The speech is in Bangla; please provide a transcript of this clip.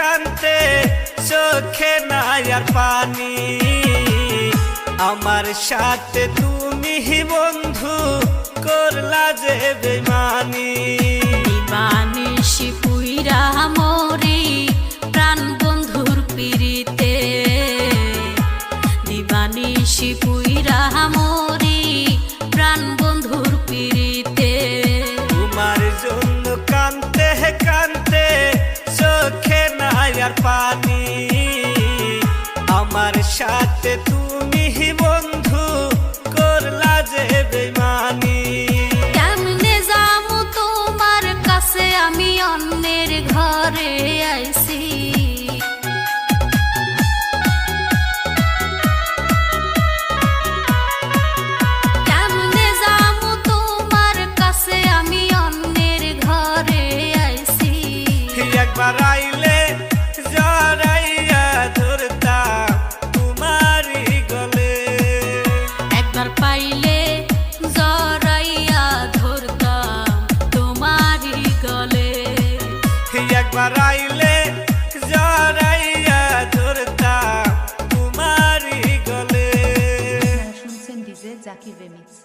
কানতে চোখে নাই আর পানি। আমার সাথে তুমি বন্ধু করলা যে বেমানি। দিবানিশি পুইরা মরি প্রাণ বন্ধুর পিরিতে, দিবানিশি পুইরা মরি প্রাণ বন্ধুর পিরিতে। তোমার জন্য কানতে কানতে চোখে নাই আর পানি। আমার সাথে তুমি বন্ধু করলা যে বেমানি। কেমনে যামু তোমার কাছে আমি অন্যের ঘরে আইছি, কেমনে যামু তোমার কাছে আমি অন্যের ঘরে আইছি। একবার আইলে জড়াইয়া ধরতাম তোমারি গলে, একবার পাইলে জড়াইয়া ধরতাম তোমারি গলে। একবার আইলে জড়াইয়া ধরতাম তোমারি গলে। শুনছেন ডিজে জাকির রেমিক্স।